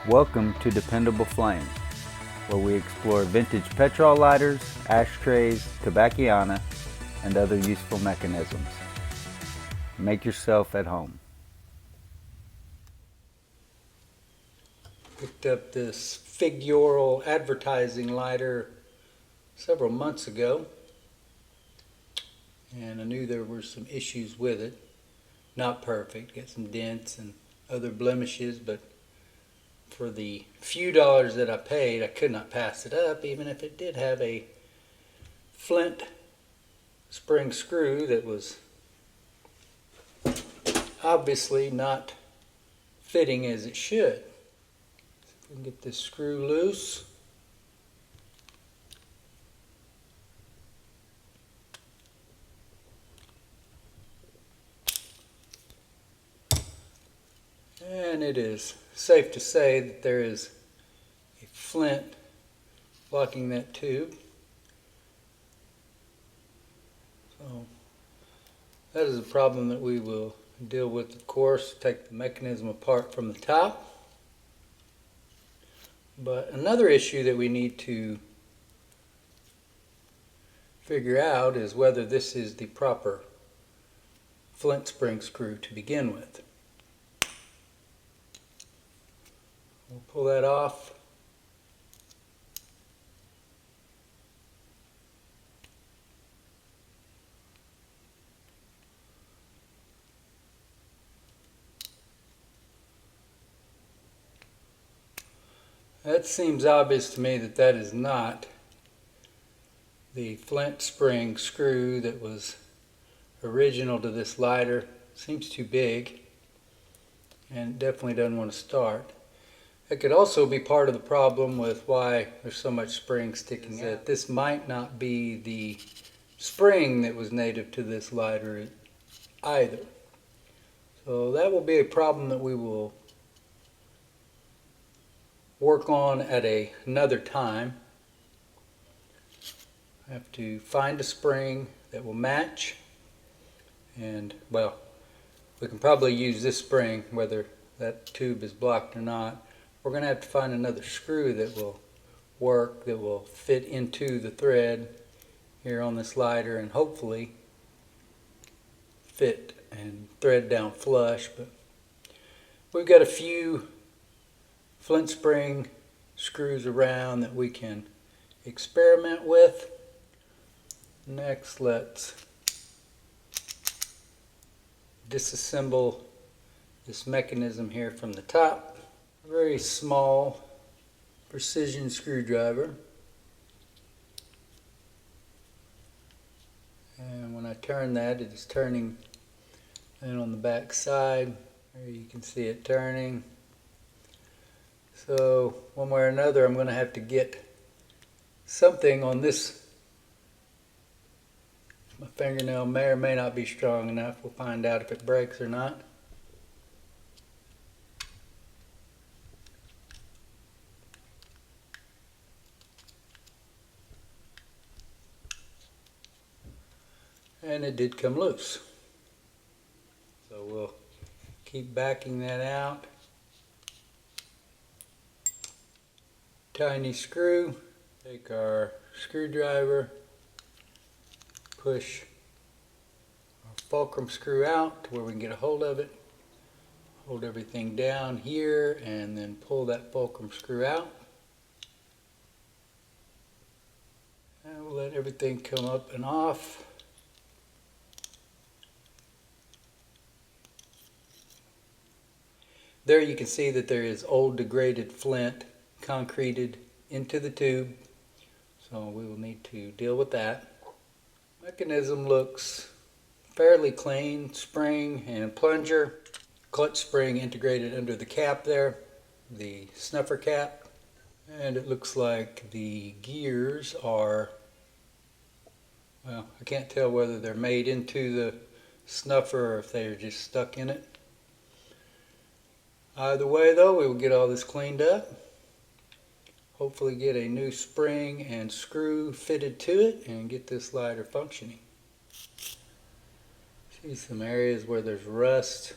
Welcome to Dependable Flame, where we explore vintage petrol lighters, ashtrays, tobacconiana, and other useful mechanisms. Make yourself at home. Picked up this Figural advertising lighter several months ago, and I knew there were some issues with it. Not perfect, got some dents and other blemishes, but for the few dollars that I paid, I could not pass it up, even if it did have a Flint spring screw that was obviously not fitting as it should. If we can get this screw loose. And it is safe to say that there is a flint blocking that tube. So that is a problem that we will deal with, of course. Take the mechanism apart from the top. But another issue that we need to figure out is whether this is the proper Flint spring screw to begin with. We'll pull that off. That seems obvious to me that that is not the Flint spring screw that was original to this lighter. Seems too big and definitely doesn't want to start. It could also be part of the problem with why there's so much spring sticking out. This might not be the spring that was native to this lighter either. So that will be a problem that we will work on at another time. I have to find a spring that will match, and well, we can probably use this spring whether that tube is blocked or not. We're going to have to find another screw that will work, that will fit into the thread here on this lighter and hopefully fit and thread down flush. But we've got a few Flint spring screws around that we can experiment with. Next, let's disassemble this mechanism here from the top. A very small precision screwdriver. And when I turn that, it is turning then on the back side. There you can see it turning. So one way or another, I'm going to have to get something on this. My fingernail may or may not be strong enough. We'll find out if it breaks or not. And it did come loose. So we'll keep backing that out. Tiny screw. Take our screwdriver, push our fulcrum screw out to where we can get a hold of it. Hold everything down here and then pull that fulcrum screw out. And we'll let everything come up and off. There you can see that there is old degraded flint concreted into the tube, so we will need to deal with that. Mechanism looks fairly clean. Spring and plunger, clutch spring integrated under the cap there, the snuffer cap, and it looks like the gears are, well, I can't tell whether they're made into the snuffer or if they are just stuck in it. Either way though, we will get all this cleaned up. Hopefully get a new spring and screw fitted to it and get this lighter functioning. See some areas where there's rust.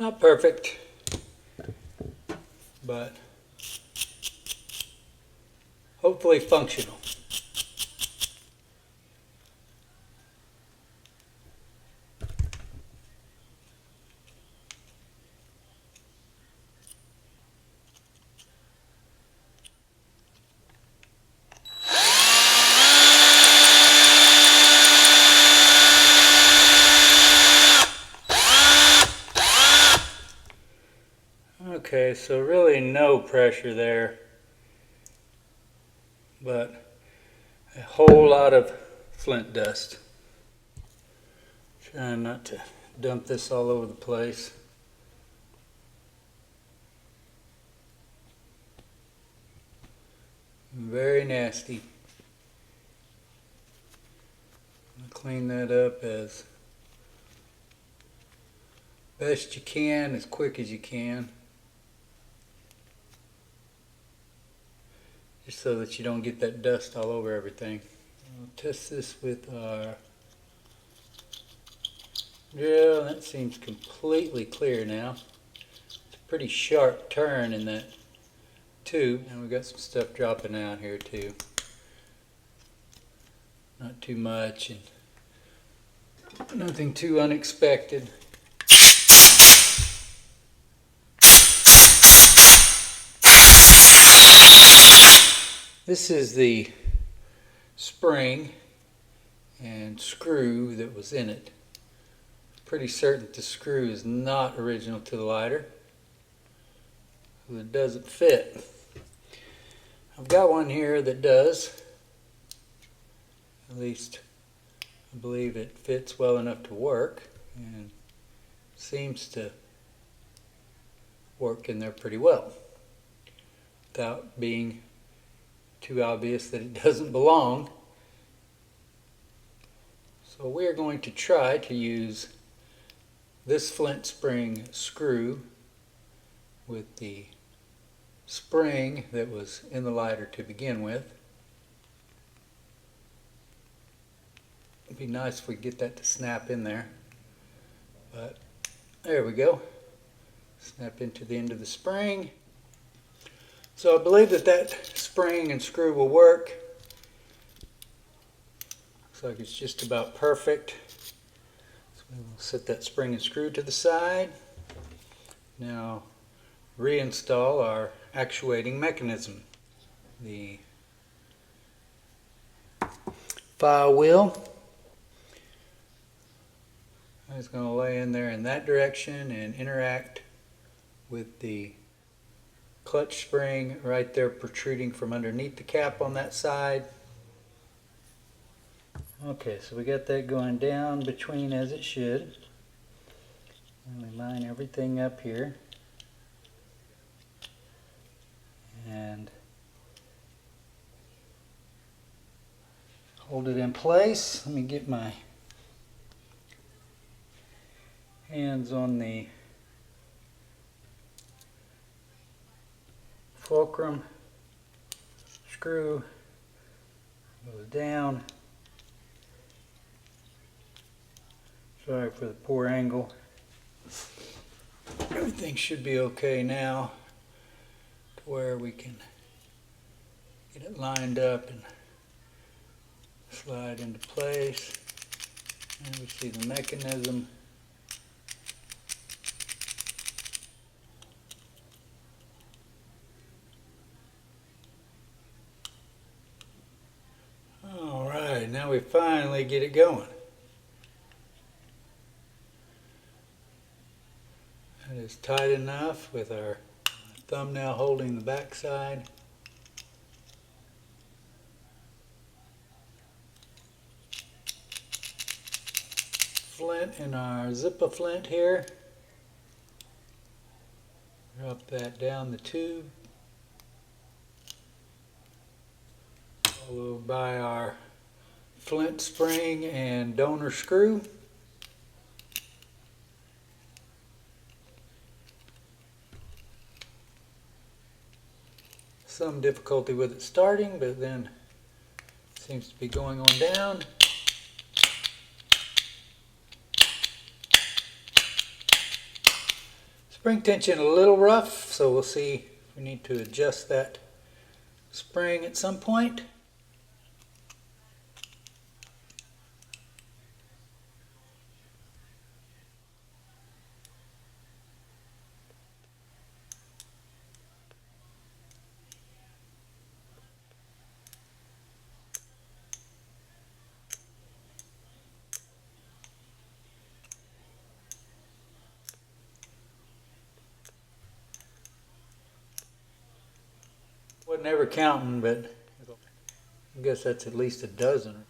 Not perfect, but hopefully functional. Okay, so really no pressure there, but a whole lot of flint dust. Trying not to dump this all over the place. Very nasty. Clean that up as best you can, as quick as you can. Just so that you don't get that dust all over everything. I'll test this with our drill. That seems completely clear now. It's a pretty sharp turn in that tube. And we've got some stuff dropping out here too. Not too much and nothing too unexpected. This is the spring and screw that was in it. Pretty certain that the screw is not original to the lighter. It doesn't fit. I've got one here that does. At least I believe it fits well enough to work and seems to work in there pretty well without being too obvious that it doesn't belong. So we're going to try to use this flint spring screw with the spring that was in the lighter to begin with. It'd be nice if we could get that to snap in there, but there we go. Snap into the end of the spring. So I believe that spring and screw will work. Looks like it's just about perfect. So we will set that spring and screw to the side. Now reinstall our actuating mechanism. The file wheel is going to lay in there in that direction and interact with the clutch spring right there protruding from underneath the cap on that side. Okay, so we got that going down between as it should. And we line everything up here. And hold it in place. Let me get my hands on the fulcrum. Screw goes down. Sorry for the poor angle. Everything should be okay now to where we can get it lined up and slide into place. And we see the mechanism. Alright, now we finally get it going. That is tight enough with our thumbnail holding the back side. Flint in our Zipper Flint here. Drop that down the tube. Followed by our flint spring and donor screw. Some difficulty with it starting, but then it seems to be going on down. Spring tension a little rough, so we'll see if we need to adjust that spring at some point. Wasn't ever counting, but I guess that's at least a dozen.